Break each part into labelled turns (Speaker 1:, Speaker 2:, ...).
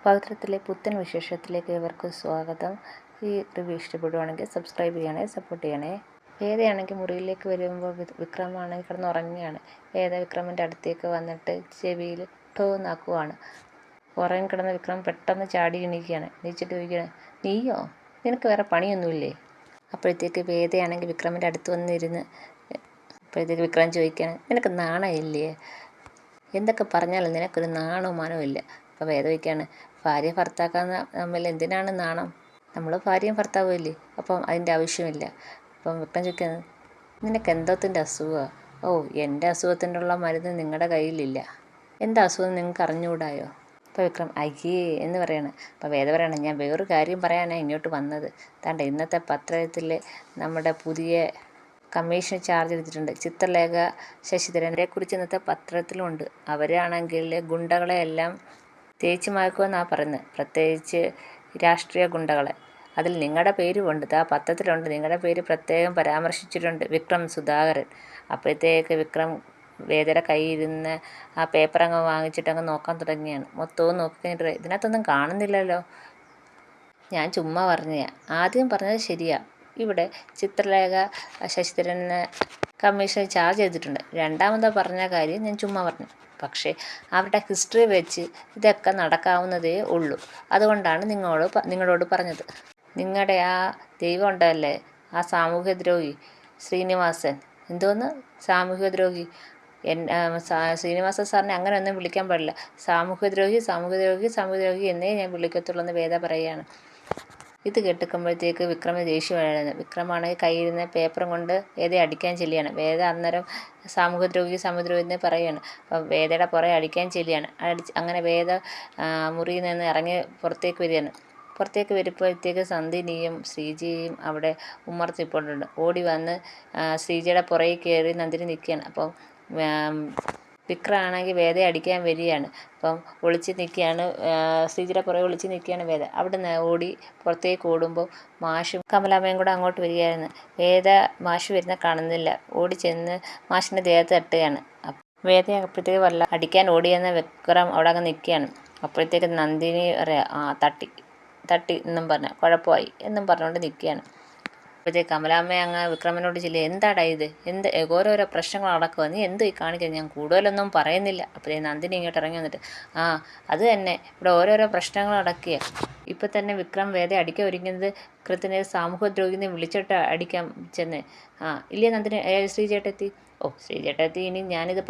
Speaker 1: പവിത്രത്തിലെ പുത്തൻ വിശേഷത്തിലേക്ക് ഏവർക്കും സ്വാഗതം. ഈ റിവ്യൂ ഇഷ്ടപ്പെടുവാണെങ്കിൽ സബ്സ്ക്രൈബ് ചെയ്യണേ, സപ്പോർട്ട് ചെയ്യണേ. വേദയാണെങ്കിൽ മുറിയിലേക്ക് വരുമ്പോൾ വിക്രമാണെങ്കിൽ കിടന്നുറങ്ങുകയാണ്. വേദ വിക്രമിൻ്റെ അടുത്തേക്ക് വന്നിട്ട് ചെവിയിൽ ടോന്നാക്കുവാണ്. ഉറങ്ങിക്കിടന്ന വിക്രം പെട്ടെന്ന് ചാടി എണീക്കുകയാണ്. എണീച്ചിട്ട് ചോദിക്കുകയാണ്, നീയോ? നിനക്ക് വേറെ പണിയൊന്നുമില്ലേ? അപ്പോഴത്തേക്ക് വേദയാണെങ്കിൽ വിക്രമിൻ്റെ അടുത്ത് വന്നിരുന്ന് അപ്പോഴത്തേക്ക് വിക്രം ചോദിക്കുകയാണ്, നിനക്ക് നാണമില്ലേ? എന്തൊക്കെ പറഞ്ഞാലും നിനക്കൊരു നാണോ മാനോ ഇല്ല. അപ്പോൾ വേദ ചോദിക്കുകയാണ്, ഭാര്യ ഭർത്താക്കാന്ന് തമ്മിൽ എന്തിനാണ് നാണം? നമ്മൾ ഭാര്യയും ഭർത്താവും ഇല്ലേ? അപ്പം അതിൻ്റെ ആവശ്യമില്ല. അപ്പം വിക്രം ചോദിക്കുകയാണ്, നിനക്ക് എന്തോത്തിൻ്റെ അസുഖമാണ്? ഓ, എൻ്റെ അസുഖത്തിനുള്ള മരുന്ന് നിങ്ങളുടെ കയ്യിലില്ല. എന്താ അസുഖം നിങ്ങൾക്ക് അറിഞ്ഞുകൂടായോ? അപ്പോൾ വിക്രം അയ്യേ എന്ന് പറയാണ്. അപ്പോൾ വേദ പറയാണ്, ഞാൻ വേറൊരു കാര്യം പറയാനാണ് ഇങ്ങോട്ട് വന്നത്. താണ്ട ഇന്നത്തെ പത്രത്തിൽ നമ്മുടെ പുതിയ കമ്മീഷൻ ചാർജ് എടുത്തിട്ടുണ്ട്. ചിത്രലേഖ ശശിധരനെ കുറിച്ച് ഇന്നത്തെ പത്രത്തിലുണ്ട്. അവരാണെങ്കിൽ ഗുണ്ടകളെ എല്ലാം തേച്ച് മായ്ക്കുമെന്നാണ് പറയുന്നത്, പ്രത്യേകിച്ച് രാഷ്ട്രീയ ഗുണ്ടകളെ. അതിൽ നിങ്ങളുടെ പേരുമുണ്ട്, ആ പത്രത്തിലുണ്ട്, നിങ്ങളുടെ പേര് പ്രത്യേകം പരാമർശിച്ചിട്ടുണ്ട്, വിക്രം സുധാകരൻ. അപ്പോഴത്തേക്ക് വിക്രം വേദയുടെ കയ്യിരുന്ന് ആ പേപ്പർ അങ്ങ് വാങ്ങിച്ചിട്ട് അങ്ങ് നോക്കാൻ തുടങ്ങിയാണ്. മൊത്തവും നോക്കി കഴിഞ്ഞിട്ട് ഇതിനകത്തൊന്നും കാണുന്നില്ലല്ലോ. ഞാൻ ചുമ്മാ പറഞ്ഞതാണ്. ആദ്യം പറഞ്ഞത് ശരിയാ, ഇവിടെ ചിത്രലേഖ ശശിധരന് കമ്മീഷൻ ചാർജ് ചെയ്തിട്ടുണ്ട്. രണ്ടാമത് പറഞ്ഞ കാര്യം ഞാൻ ചുമ്മാ പറഞ്ഞു. പക്ഷേ അവരുടെ ഹിസ്റ്ററി വെച്ച് ഇതൊക്കെ നടക്കാവുന്നതേ ഉള്ളൂ. അതുകൊണ്ടാണ് നിങ്ങളോട് പറഞ്ഞത്. നിങ്ങളുടെ ആ ദൈവം ഉണ്ടല്ലേ, ആ സാമൂഹ്യദ്രോഹി ശ്രീനിവാസൻ. എന്തോന്ന് സാമൂഹ്യദ്രോഹി? ശ്രീനിവാസൻ സാറിനെ അങ്ങനെ ഒന്നും വിളിക്കാൻ പാടില്ല. സാമൂഹ്യദ്രോഹി എന്നേ ഞാൻ വിളിക്കത്തുള്ളൂ എന്ന് വേദ പറയുകയാണ്. ഇത് കേട്ടിക്കുമ്പോഴത്തേക്ക് വിക്രമ ദേഷ്യമായിരുന്നു. വിക്രമാണെങ്കിൽ കയ്യിരുന്ന പേപ്പറും കൊണ്ട് വേദയെ അടിക്കാൻ ചെല്ലുകയാണ്. വേദ അന്നേരം സാമൂഹ്യദ്രോഹി എന്ന് പറയുകയാണ്. അപ്പം വേദയുടെ പുറകെ അടിക്കാൻ ചെല്ലുകയാണ്. അങ്ങനെ വേദ മുറിയിൽ നിന്ന് ഇറങ്ങി പുറത്തേക്ക് വരികയാണ്. പുറത്തേക്ക് വരുമ്പോഴത്തേക്ക് നന്ദിനിയും ശ്രീജയും അവിടെ ഉമ്മർത്ത് നിൽപ്പുണ്ട്. ഓടി വന്ന് ശ്രീജയുടെ പുറകെ കയറി നന്ദിനി നിൽക്കുകയാണ്. അപ്പം വിക്രമാണെങ്കിൽ വേദയെ അടിക്കാൻ വരികയാണ്. അപ്പം ഒളിച്ച് നിൽക്കുകയാണ്, ശ്രീജയുടെ പുറകെ ഒളിച്ച് നിൽക്കുകയാണ് വേദ. അവിടെ നിന്ന് ഓടി പുറത്തേക്ക് ഓടുമ്പോൾ മാഷും കമലാമ്മയും കൂടെ അങ്ങോട്ട് വരികയായിരുന്നു. വേദ മാഷ് വരുന്ന കാണുന്നില്ല. ഓടി ചെന്ന് മാഷിൻ്റെ ദേഹത്ത് തട്ടുകയാണ്. വേദ അപ്പോഴത്തേക്ക് അടിക്കാൻ ഓടിയെന്ന വിക്രം അവിടെ അങ്ങ് നിൽക്കുകയാണ്. അപ്പോഴത്തേക്ക് നന്ദിനി പറയാം, തട്ടി എന്നും പറഞ്ഞ് കുഴപ്പമായി എന്നും പറഞ്ഞുകൊണ്ട് നിൽക്കുകയാണ്. അപ്പോഴത്തേക്ക് കമലാമ്മ അങ്ങ് വിക്രമനോട് ചെല്ലുക, എന്താടാ ഇത്? ഓരോരോ പ്രശ്നങ്ങൾ നടക്കുക, നീ എന്തോ ഈ കാണിക്കുന്നത്? ഞാൻ കൂടുതലൊന്നും പറയുന്നില്ല. അപ്പോഴേ നന്ദിനി ഇങ്ങോട്ട് ഇറങ്ങി വന്നിട്ട്, അത് തന്നെ, ഇവിടെ ഓരോരോ പ്രശ്നങ്ങൾ നടക്കുക. ഇപ്പം തന്നെ വിക്രം വേദ അടിക്കാൻ ഒരുങ്ങുന്നത് വിക്രത്തിനെ സാമൂഹ്യദ്രോഹിനെ വിളിച്ചിട്ട് അടിക്കാൻ ചെന്ന്. ഇല്ലേ നന്ദിനി? ശ്രീചേട്ടെത്തി. ശ്രീചേട്ടെത്തി ഇനി ഞാനിത്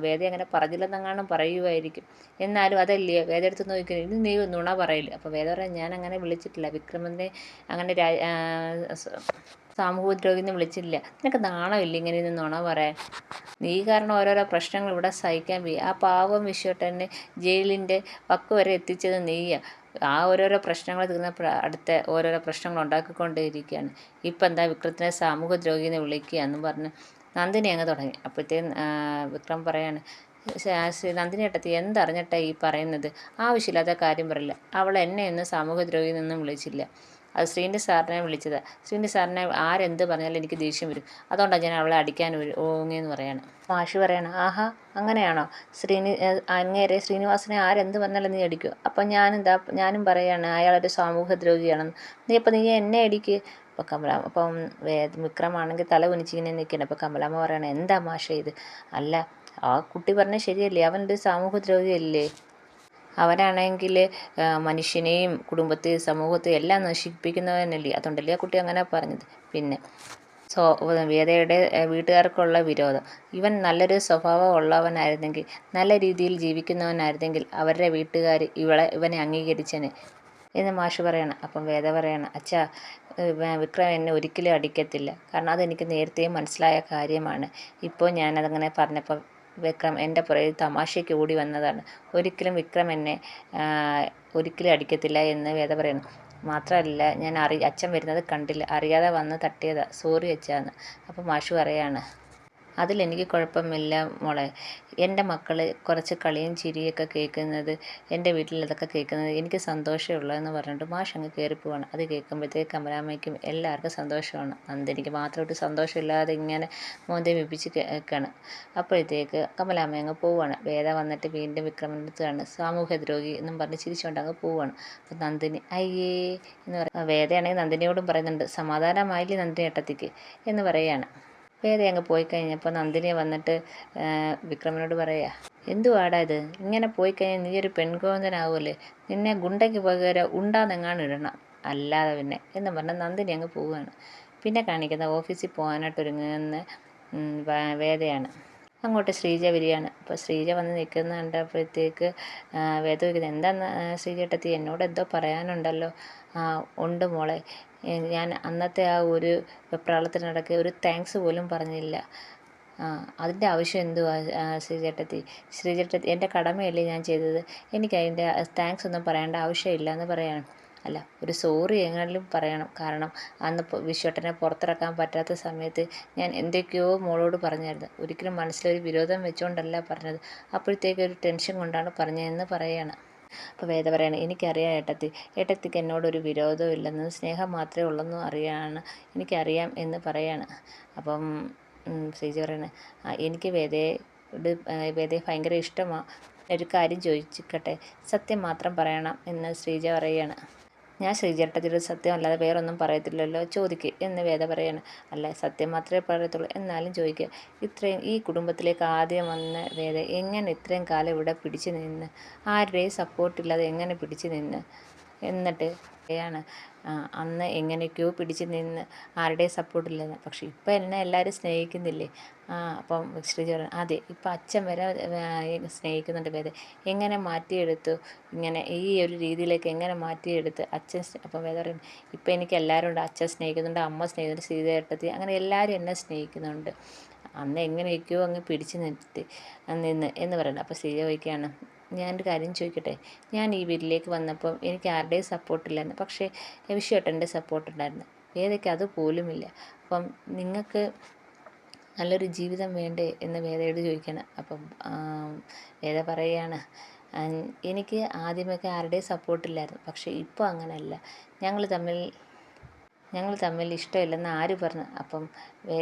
Speaker 1: വേദ അങ്ങനെ പറഞ്ഞില്ലെന്നെങ്ങാനും പറയുമായിരിക്കും. എന്നാലും അതല്ലേ വേദ എടുത്ത് നോക്കുന്നത്, ഇത് നീ നുണ പറയില്ല. അപ്പോൾ വേദ പറയാൻ, ഞാൻ അങ്ങനെ വിളിച്ചിട്ടില്ല, വിക്രമനെ അങ്ങനെ സാമൂഹ്യദ്രോഹിന്ന് വിളിച്ചില്ല. നിനക്ക് നാണമില്ല ഇങ്ങനെ ഇത് നുണ പറയാൻ? നീ കാരണം ഓരോരോ പ്രശ്നങ്ങൾ ഇവിടെ സഹിക്കാൻ പോയി. ആ പാവം വിശ്വട്ടനെ ജയിലിൻ്റെ വക്ക് വരെ എത്തിച്ചത് നീയാ. ആ ഓരോരോ പ്രശ്നങ്ങൾ തീർന്നപ്പോൾ അടുത്ത ഓരോരോ പ്രശ്നങ്ങൾ ഉണ്ടാക്കിക്കൊണ്ടേയിരിക്കുകയാണ്. ഇപ്പം എന്താ വിക്രത്തിനെ സാമൂഹ്യദ്രോഹിന്ന് വിളിക്കുക എന്നും പറഞ്ഞ് നന്ദിനി അങ്ങ് തുടങ്ങി. അപ്പോഴത്തേക്കും വിക്രം പറയാണ്, നന്ദിനി ഏട്ടത്തി എന്തറിഞ്ഞിട്ടാ ഈ പറയുന്നത്? ആവശ്യമില്ലാത്ത കാര്യം പറയില്ല. അവൾ എന്നെ ഒന്നും സാമൂഹ്യദ്രോഹിയിൽ നിന്നും വിളിച്ചില്ല. അത് ശ്രീനി സാറിനെ വിളിച്ചതാണ്. ശ്രീനി സാറിനെ ആരെന്ത് പറഞ്ഞാലും എനിക്ക് ദേഷ്യം വരും. അതുകൊണ്ടാണ് ഞാൻ അവളെ അടിക്കാൻ ഓങ്ങിയെന്ന് പറയാണ്. മാഷി പറയണം, ആഹാ അങ്ങനെയാണോ? അങ്ങേരെ ശ്രീനിവാസനെ ആരെന്ത് പറഞ്ഞാലും നീ അടിക്കുമോ? അപ്പം ഞാനും പറയാണ് അയാളൊരു സാമൂഹ്യദ്രോഹിയാണെന്ന്. നീ എന്നെ അടിക്കുക. അപ്പം വിക്രമാണെങ്കിൽ തല കുനിച്ചിങ്ങനെ നിൽക്കണം. അപ്പോൾ കമലാമ്മ പറയണേ, എന്താ മാഷേ ഇത്? അല്ല, ആ കുട്ടി പറഞ്ഞത് ശരിയല്ലേ, അവനൊരു സാമൂഹ്യദ്രോഹിയല്ലേ? അവനാണെങ്കിൽ മനുഷ്യനെയും കുടുംബത്തെയും സമൂഹത്തെയും എല്ലാം നശിപ്പിക്കുന്നവനല്ലേ. അതുകൊണ്ടല്ലേ ആ കുട്ടി അങ്ങനെ പറഞ്ഞത്. പിന്നെ വേദയുടെ വീട്ടുകാർക്കുള്ള വിരോധം, ഇവൻ നല്ലൊരു സ്വഭാവം ഉള്ളവനായിരുന്നെങ്കിൽ, നല്ല രീതിയിൽ ജീവിക്കുന്നവനായിരുന്നെങ്കിൽ അവരുടെ വീട്ടുകാർ ഇവനെ അംഗീകരിച്ചേനെ എന്ന് മാഷ് പറയണം. അപ്പം വേദ പറയണം, അച്ഛാ, വിക്രം എന്നെ ഒരിക്കലും അടിക്കത്തില്ല. കാരണം അതെനിക്ക് നേരത്തെയും മനസ്സിലായ കാര്യമാണ്. ഇപ്പോൾ ഞാനതങ്ങനെ പറഞ്ഞപ്പോൾ വിക്രം എൻ്റെ പുറകിൽ തമാശയ്ക്ക് ഓടി വന്നതാണ്. ഒരിക്കലും വിക്രം എന്നെ ഒരിക്കലും അടിക്കത്തില്ല എന്ന് വേദ പറയണം. മാത്രമല്ല, ഞാൻ അച്ഛൻ വരുന്നത് കണ്ടില്ല, അറിയാതെ വന്ന് തട്ടിയതാ, സോറി അച്ഛാന്ന്. അപ്പോൾ മാഷ് പറയാണ്, അതിലെനിക്ക് കുഴപ്പമില്ല മോളെ. എൻ്റെ മക്കൾ കുറച്ച് കളിയും ചിരിയൊക്കെ കേൾക്കുന്നത്, എൻ്റെ വീട്ടിൽ അതൊക്കെ കേൾക്കുന്നത് എനിക്ക് സന്തോഷമേ ഉള്ളൂ എന്ന് പറഞ്ഞിട്ട് മാഷ് അങ്ങ് കയറിപ്പോവാണ്. അത് കേൾക്കുമ്പോഴത്തേക്ക് കമലാമ്മയ്ക്കും എല്ലാവർക്കും സന്തോഷമാണ്. നന്ദിനിക്ക് മാത്രമായിട്ട് സന്തോഷമില്ലാതെ ഇങ്ങനെ മോന്തയും വെപ്പിച്ച് കേൾക്കുകയാണ്. അപ്പോഴത്തേക്ക് കമലാമ്മ അങ്ങ് പോവുകയാണ്. വേദ വന്നിട്ട് വീണ്ടും വിക്രമൻ്റെ അടുത്താണ് സാമൂഹ്യദ്രോഹി എന്നും പറഞ്ഞ് ചിരിച്ചുകൊണ്ട് അങ്ങ് പോവുകയാണ്. അപ്പം നന്ദിനി അയ്യേ എന്ന് പറയും. വേദയാണെങ്കിൽ നന്ദിനിയോടും പറയുന്നുണ്ട്, സമാധാനമായില്ലേ നന്ദിനി ഏട്ടത്തിക്ക് എന്ന് പറയുകയാണ്. വേദ അങ്ങ് പോയി കഴിഞ്ഞപ്പോൾ നന്ദിനി വന്നിട്ട് വിക്രമനോട് പറയുക, എന്തുവാടാ ഇത്, ഇങ്ങനെ പോയി കഴിഞ്ഞാൽ നീ ഒരു പെൺകോന്തനാവുമല്ലേ, നിന്നെ ഗുണ്ടയ്ക്ക് പകരം ഉണ്ടാന്നെങ്ങാനും ഇടണം, അല്ലാതെ പിന്നെ എന്ന് പറഞ്ഞാൽ നന്ദിനി അങ്ങ് പോവുകയാണ്. പിന്നെ കാണിക്കുന്ന ഓഫീസിൽ പോകാനായിട്ട് ഒരുങ്ങുന്ന വേദയാണ്. അങ്ങോട്ട് ശ്രീജ വരികയാണ്. അപ്പോൾ ശ്രീജ വന്ന് നിൽക്കുന്ന കണ്ടപ്പോഴത്തേക്ക് വേദ ചോദിക്കുന്നത്, എന്താന്ന് ശ്രീജേട്ടത്തി, എന്നോട് എന്തോ പറയാനുണ്ടല്ലോ. ഉണ്ട് മോളെ, ഞാൻ അന്നത്തെ ആ ഒരു വെപ്രാളത്തിനിടയ്ക്ക് ഒരു താങ്ക്സ് പോലും പറഞ്ഞില്ല. അതിൻ്റെ ആവശ്യം എന്തുവാ ശ്രീജേട്ടത്തി എൻ്റെ കടമയല്ലേ ഞാൻ ചെയ്തത്, എനിക്ക് അതിൻ്റെ താങ്ക്സ് ഒന്നും പറയേണ്ട ആവശ്യമില്ല എന്ന് പറയാണ്. അല്ല, ഒരു സോറി എങ്ങനെയും പറയണം. കാരണം അന്ന് വിശ്വട്ടനെ പുറത്തിറക്കാൻ പറ്റാത്ത സമയത്ത് ഞാൻ എന്തൊക്കെയോ മോളോട് പറഞ്ഞായിരുന്നു. ഒരിക്കലും മനസ്സിലൊരു വിരോധം വെച്ചുകൊണ്ടല്ല പറഞ്ഞത്, അപ്പോഴത്തേക്ക് ഒരു ടെൻഷൻ കൊണ്ടാണ് പറഞ്ഞതെന്ന് പറയുകയാണ്. അപ്പോൾ വേദ പറയാണ്, എനിക്കറിയാം ഏട്ടത്തിക്ക് എന്നോടൊരു വിരോധവും ഇല്ലെന്ന്, സ്നേഹം മാത്രമേ ഉള്ളെന്നും എനിക്കറിയാം എന്ന് പറയാണ്. അപ്പം ശ്രീജ പറയാണ്, എനിക്ക് വേദയെ ഭയങ്കര ഇഷ്ടമാണ്, ഒരു കാര്യം ചോദിച്ചിക്കട്ടെ, സത്യം മാത്രം പറയണം എന്ന് ശ്രീജ പറയുകയാണ്. ഞാൻ ശ്രീജേട്ടത്തിയുടെ സത്യം അല്ലാതെ വേറൊന്നും പറയത്തില്ലല്ലോ, ചോദിക്കുക എന്ന് വേദ പറയാണ്. അല്ല, സത്യം മാത്രമേ പറയത്തുള്ളൂ, എന്നാലും ചോദിക്കുക. ഈ കുടുംബത്തിലേക്ക് ആദ്യം വന്ന വേദ എങ്ങനെ ഇത്രയും കാലം ഇവിടെ പിടിച്ചു നിന്ന്, ആരുടെയും സപ്പോർട്ടില്ലാതെ എങ്ങനെ പിടിച്ചു നിന്ന്, എന്നിട്ട് ാണ് അന്ന് എങ്ങനെയൊക്കെയോ പിടിച്ച് നിന്ന് ആരുടെയും സപ്പോർട്ടില്ലെന്ന്, പക്ഷെ ഇപ്പം എന്നെ എല്ലാവരും സ്നേഹിക്കുന്നില്ലേ. അപ്പം ശ്രീജ പറഞ്ഞു, അതെ, ഇപ്പം അച്ഛൻ വരെ സ്നേഹിക്കുന്നുണ്ട് വേദ, എങ്ങനെ മാറ്റിയെടുത്തു, ഇങ്ങനെ ഈ ഒരു രീതിയിലേക്ക് എങ്ങനെ മാറ്റിയെടുത്ത് അച്ഛൻ. അപ്പം വേദ പറയുന്നു, ഇപ്പം എനിക്ക് എല്ലാവരും ഉണ്ട്, അച്ഛൻ സ്നേഹിക്കുന്നുണ്ട്, അമ്മ സ്നേഹിക്കുന്നുണ്ട്, ശ്രീജേട്ടത്തി, അങ്ങനെ എല്ലാവരും എന്നെ സ്നേഹിക്കുന്നുണ്ട്. അന്ന് എങ്ങനെയൊക്കെയോ അങ്ങ് പിടിച്ച് നിന്ന് എന്ന് പറയുന്നത്. അപ്പോൾ ശ്രീജ ചോദിക്കുകയാണ്, ഞാനൊരു കാര്യം ചോദിക്കട്ടെ, ഞാൻ ഈ വീട്ടിലേക്ക് വന്നപ്പം എനിക്ക് ആരുടെയും സപ്പോർട്ടില്ലായിരുന്നു, പക്ഷേ വിശ്വേട്ടൻ്റെ സപ്പോർട്ടുണ്ടായിരുന്നു, വേദയ്ക്ക് അതുപോലുമില്ല. അപ്പം നിങ്ങൾക്ക് നല്ലൊരു ജീവിതം വേണ്ടേ എന്ന് വേദയോട് ചോദിക്കണം. അപ്പം വേദ പറയുകയാണ്, എനിക്ക് ആദ്യമൊക്കെ ആരുടെയും സപ്പോർട്ടില്ലായിരുന്നു, പക്ഷേ ഇപ്പോൾ അങ്ങനെയല്ല, ഞങ്ങൾ തമ്മിൽ ഇഷ്ടമില്ലെന്ന് ആര് പറഞ്ഞു. അപ്പം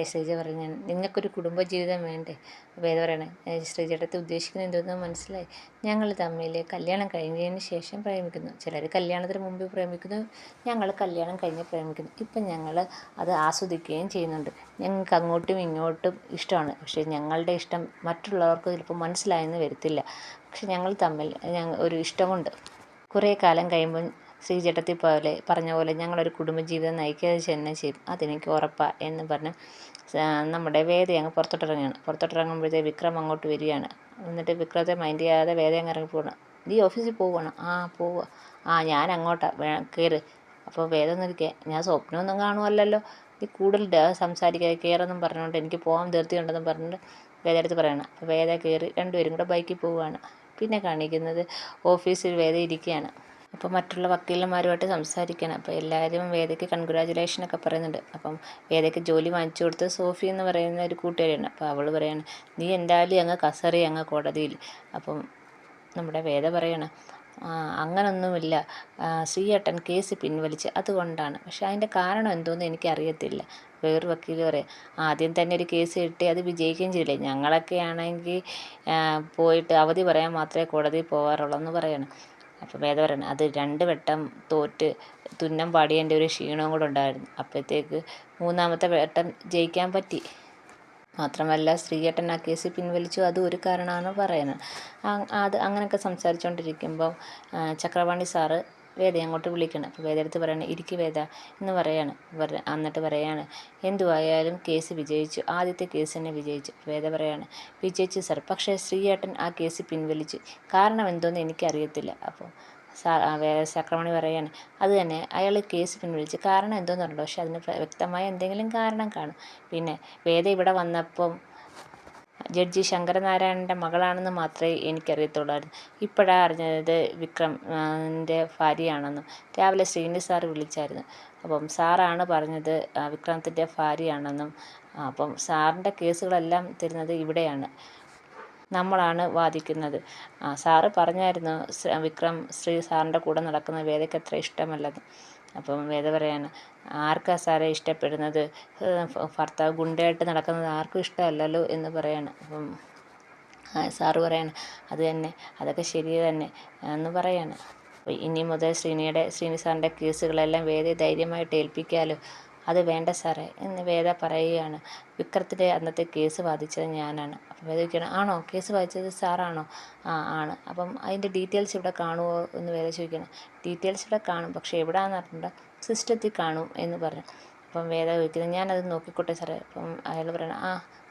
Speaker 1: ശ്രീജ പറഞ്ഞു, നിങ്ങൾക്കൊരു കുടുംബജീവിതം വേണ്ടേ. വേദ പറയണേ, ശ്രീജേട്ടത്തെ ഉദ്ദേശിക്കുന്നത് എന്തോന്ന് മനസ്സിലായി, ഞങ്ങൾ തമ്മിൽ കല്യാണം കഴിഞ്ഞതിന് ശേഷം പ്രേമിക്കുന്നു, ചിലർ കല്യാണത്തിന് മുമ്പ് പ്രേമിക്കുന്നു, ഞങ്ങൾ കല്യാണം കഴിഞ്ഞ് പ്രേമിക്കുന്നു, ഇപ്പം ഞങ്ങൾ അത് ആസ്വദിക്കുകയും ചെയ്യുന്നുണ്ട്, ഞങ്ങൾക്ക് അങ്ങോട്ടും ഇങ്ങോട്ടും ഇഷ്ടമാണ്, പക്ഷേ ഞങ്ങളുടെ ഇഷ്ടം മറ്റുള്ളവർക്ക് ചിലപ്പോൾ മനസ്സിലായെന്ന് വരത്തില്ല, പക്ഷെ ഞങ്ങൾ തമ്മിൽ ഒരു ഇഷ്ടമുണ്ട്, കുറേ കാലം കഴിയുമ്പം ശ്രീജേട്ടത്തി പറഞ്ഞ പോലെ ഞങ്ങളൊരു കുടുംബജീവിതം നയിക്കുക തന്നെ ചെയ്യും, അതെനിക്ക് ഉറപ്പാണ് എന്ന് പറഞ്ഞ് നമ്മുടെ വേദ അങ്ങ് പുറത്തോട്ടിറങ്ങുമ്പോഴത്തേക്ക് വിക്രം അങ്ങോട്ട് വരികയാണ്. എന്നിട്ട് വിക്രത്തെ മൈൻഡ് ചെയ്യാതെ വേദ അങ്ങ് ഇറങ്ങി പോകണം. നീ ഓഫീസിൽ പോവുകയാണ്? പോവുക. ഞാൻ അങ്ങോട്ടാണ്, കയറ്. അപ്പോൾ വേദ നിൽക്കുക, ഞാൻ സ്വപ്നമൊന്നും കാണുമല്ലോ, നീ കൂടുതൽ സംസാരിക്കാതെ കയറെന്നും പറഞ്ഞുകൊണ്ട് എനിക്ക് പോകാൻ ധൃതിയുണ്ടെന്നും പറഞ്ഞിട്ട് വേദയെടുത്ത് പറയണം. അപ്പോൾ വേദ കയറി രണ്ടുപേരും കൂടെ ബൈക്കിൽ പോവുകയാണ്. പിന്നെ കാണിക്കുന്നത് ഓഫീസിൽ വേദ ഇരിക്കുകയാണ്. അപ്പോൾ മറ്റുള്ള വക്കീലന്മാരുമായിട്ട് സംസാരിക്കണം. അപ്പോൾ എല്ലാവരും വേദയ്ക്ക് കൺഗ്രാജുലേഷനൊക്കെ പറയുന്നുണ്ട്. അപ്പം വേദയ്ക്ക് ജോലി വാങ്ങിച്ചു കൊടുത്ത് സോഫി എന്ന് പറയുന്ന ഒരു കൂട്ടുകാരിയാണ്. അപ്പോൾ അവൾ പറയാണ്, നീ എന്തായാലും അങ്ങ് കസറി അങ്ങ് കോടതിയിൽ. അപ്പം നമ്മുടെ വേദ പറയണം, അങ്ങനൊന്നുമില്ല, ശ്രീയേട്ടൻ കേസ് പിൻവലിച്ച്, അതുകൊണ്ടാണ്, പക്ഷെ അതിൻ്റെ കാരണം എന്തോന്ന് എനിക്കറിയത്തില്ല. വേറൊരു വക്കീൽ പറയാം, ആദ്യം തന്നെ ഒരു കേസ് കിട്ടി അത് വിജയിക്കുകയും ചെയ്യില്ലേ, ഞങ്ങളൊക്കെ ആണെങ്കിൽ പോയിട്ട് അവധി പറയാൻ മാത്രമേ കോടതിയിൽ പോകാറുള്ളൂ എന്ന് പറയണം. അപ്പോൾ വേദ പറയണം, അത് 2 വട്ടം തോറ്റ് തുന്നം പാടിയതിൻ്റെ ഒരു ക്ഷീണവും കൂടെ ഉണ്ടായിരുന്നു, അപ്പോഴത്തേക്ക് 3-ാമത്തെ വട്ടം ജയിക്കാൻ പറ്റി. മാത്രമല്ല ശ്രീയേട്ടൻ ആ കേസ് പിൻവലിച്ചു, അതും ഒരു കാരണമാണ് പറയുന്നത്. അങ്ങനെയൊക്കെ സംസാരിച്ചുകൊണ്ടിരിക്കുമ്പം ചക്രപാണി സാറ് വേദയെ അങ്ങോട്ട് വിളിക്കണം. അപ്പോൾ വേദയെടുത്ത് പറയണേ, ഇരിക്ക് വേദ എന്ന് പറയാണ്. എന്നിട്ട് പറയാണ്, എന്തുവായാലും കേസ് വിജയിച്ചു, ആദ്യത്തെ കേസ് തന്നെ വിജയിച്ചു. വേദ പറയാണ്, വിജയിച്ചു സാർ, പക്ഷേ ശ്രീയേട്ടൻ ആ കേസ് പിൻവലിച്ചു, കാരണം എന്തോന്ന് എനിക്കറിയത്തില്ല. അപ്പോൾ ചക്രമണി പറയാണ്, അത് തന്നെ, അയാൾ കേസ് പിൻവലിച്ചു, കാരണം എന്തോന്ന് പറഞ്ഞോ, പക്ഷെ അതിന് വ്യക്തമായ എന്തെങ്കിലും കാരണം കാണും. പിന്നെ വേദ ഇവിടെ വന്നപ്പം ജഡ്ജി ശങ്കരനാരായണൻ്റെ മകളാണെന്ന് മാത്രമേ എനിക്കറിയത്തുള്ളായിരുന്നു, ഇപ്പോഴാണ് അറിഞ്ഞത് വിക്രമിൻ്റെ ഭാര്യയാണെന്നും. രാവിലെ ശ്രീനി സാറ് വിളിച്ചായിരുന്നു, അപ്പം സാറാണ് പറഞ്ഞത് വിക്രമത്തിൻ്റെ ഭാര്യയാണെന്നും. അപ്പം സാറിൻ്റെ കേസുകളെല്ലാം തരുന്നത് ഇവിടെയാണ്, നമ്മളാണ് വാദിക്കുന്നത്. സാറ് പറഞ്ഞായിരുന്നു വിക്രം സാറിൻ്റെ കൂടെ നടക്കുന്ന വേദയ്ക്ക് അത്ര ഇഷ്ടമല്ലെന്ന്. അപ്പം വേദ പറയാണ്, ആർക്കാ സാറേ ഇഷ്ടപ്പെടുന്നത്, ഭർത്താവ് ഗുണ്ടയായിട്ട് നടക്കുന്നത് ആർക്കും ഇഷ്ടമല്ലല്ലോ എന്ന് പറയാണ്. അപ്പം സാറ് പറയാണ്, അത് തന്നെ, അതൊക്കെ ശരി തന്നെ എന്ന് പറയാണ്. ഇനി മുതൽ ശ്രീനി സാറിൻ്റെ കേസുകളെല്ലാം വേദയെ ധൈര്യമായിട്ട് ഏൽപ്പിക്കാമല്ലോ. അത് വേണ്ട സാറേ എന്ന് വേദ പറയുകയാണ്. വിക്രത്തിൻ്റെ അന്നത്തെ കേസ് വാദിച്ചത് ഞാനാണ്. അപ്പം വേദ ചോദിക്കണം, ആണോ കേസ് വാദിച്ചത് സാറാണോ? ആണ്. അപ്പം അതിൻ്റെ ഡീറ്റെയിൽസ് ഇവിടെ കാണുമോ എന്ന് വേദ ചോദിക്കണം. ഡീറ്റെയിൽസ് ഇവിടെ കാണും, പക്ഷേ എവിടെയാണെന്ന് അറിഞ്ഞിട്ടുണ്ടോ, സിസ്റ്റത്തിൽ കാണും എന്ന് പറഞ്ഞു. അപ്പം വേദ ചോദിക്കുന്നത്, ഞാനത് നോക്കിക്കോട്ടെ സാറേ. അപ്പം അയാൾ പറയണം,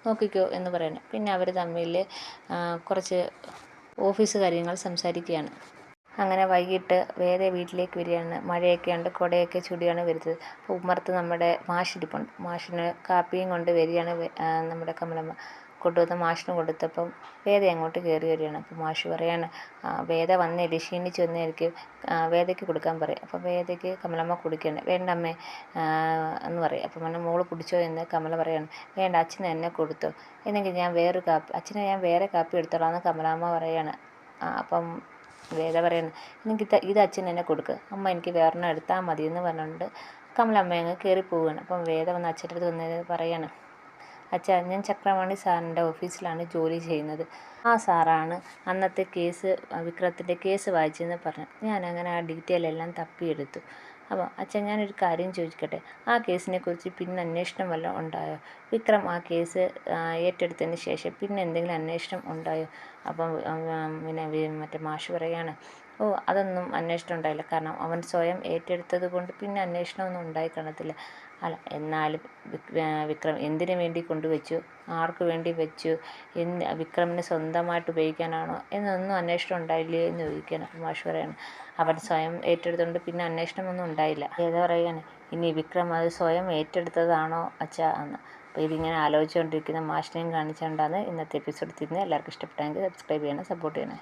Speaker 1: നോക്കിക്കോ എന്ന് പറയണം. പിന്നെ അവർ തമ്മിൽ കുറച്ച് ഓഫീസ് കാര്യങ്ങൾ സംസാരിക്കുകയാണ്. അങ്ങനെ വൈകിട്ട് വേദ വീട്ടിലേക്ക് വരികയാണ്. മഴയൊക്കെ ഉണ്ട്, കുടയൊക്കെ ചൂടിയാണ് വരുന്നത്. അപ്പോൾ ഉമ്മർത്ത് നമ്മുടെ മാഷിരിപ്പുണ്ട്. മാഷിന് കാപ്പിയും കൊണ്ട് വരികയാണ് നമ്മുടെ കമലമ്മ. കൊണ്ടുവന്ന് മാഷിന് കൊടുത്തപ്പം വേദ അങ്ങോട്ട് കയറി വരികയാണ്. അപ്പോൾ മാഷ് പറയാണ്, വേദ വന്നേരി ക്ഷീണിച്ച് വന്നേരിക്കും, വേദയ്ക്ക് കൊടുക്കാൻ പറയും. അപ്പോൾ വേദയ്ക്ക് കമലമ്മ കുടിക്കുകയാണ്. വേണ്ട അമ്മേ എന്ന് പറയും. അപ്പം മോള് കുടിച്ചോ എന്ന് കമല പറയാണ്. വേണ്ട, അച്ഛനെ എന്നെ കൊടുത്തോ, എന്നെങ്കിൽ ഞാൻ അച്ഛനെ ഞാൻ വേറെ കാപ്പി എടുത്തോളാം എന്ന് കമലമ്മ പറയാണ്. അപ്പം വേദ പറയുന്നു, എനിക്ക് ഇത് അച്ഛൻ എന്നെ കൊടുക്കുക, അമ്മ എനിക്ക് വേറൊരെണ്ണം എടുത്താൽ മതി എന്ന് പറഞ്ഞുകൊണ്ട് കമലമ്മ അങ്ങ് കയറി പോവുകയാണ്. അപ്പം വേദ വന്ന് അച്ഛൻ്റെ അടുത്ത് വന്നത് പറയാണ്, അച്ഛാ, ഞാൻ ചക്രവാണി സാറിൻ്റെ ഓഫീസിലാണ് ജോലി ചെയ്യുന്നത്. ആ സാറാണ് അന്നത്തെ കേസ്, വിക്രത്തിൻ്റെ കേസ് വായിച്ചെന്ന് പറഞ്ഞു. ഞാനങ്ങനെ ആ ഡീറ്റെയിൽ എല്ലാം തപ്പിയെടുത്തു. അപ്പോൾ അച്ഛൻ, ഞാനൊരു കാര്യം ചോദിക്കട്ടെ, ആ കേസിനെക്കുറിച്ച് പിന്നെ അന്വേഷണം വല്ലതും ഉണ്ടായോ? വിക്രം ആ കേസ് ഏറ്റെടുത്തതിന് ശേഷം പിന്നെ എന്തെങ്കിലും അന്വേഷണം ഉണ്ടായോ? അപ്പം പിന്നെ മറ്റേ മാഷ് പറയാണ്, അതൊന്നും അന്വേഷണം ഉണ്ടായില്ല, കാരണം അവൻ സ്വയം ഏറ്റെടുത്തത് കൊണ്ട് പിന്നെ അന്വേഷണമൊന്നും ഉണ്ടായി കാണത്തില്ല. അല്ല, എന്നാലും വിക്രം എന്തിനു വേണ്ടി കൊണ്ടുവച്ചു, ആർക്ക് വേണ്ടി വെച്ചു, വിക്രമിന് സ്വന്തമായിട്ട് ഉപയോഗിക്കാനാണോ എന്നൊന്നും അന്വേഷണം ഉണ്ടായില്ലേ എന്ന് ചോദിക്കുകയാണ്. അപ്പോൾ മാഷ് പറയാണ്, അവൻ സ്വയം ഏറ്റെടുത്തുകൊണ്ട് പിന്നെ അന്വേഷണമൊന്നും ഉണ്ടായില്ല. ഏതോ പറയുകയാണ്, ഇനി വിക്രം അത് സ്വയം ഏറ്റെടുത്തതാണോ അച്ഛാ എന്ന്. അപ്പോൾ ഇതിങ്ങനെ ആലോചിച്ചുകൊണ്ടിരിക്കുന്ന മാഷിനെയും കാണിച്ചുകൊണ്ടാണ് ഇന്നത്തെ എപ്പിസോഡ് തീരുന്നത്. എല്ലാവർക്കും ഇഷ്ടപ്പെട്ടെങ്കിൽ സബ്സ്ക്രൈബ് ചെയ്യണം, സപ്പോർട്ട് ചെയ്യണേ.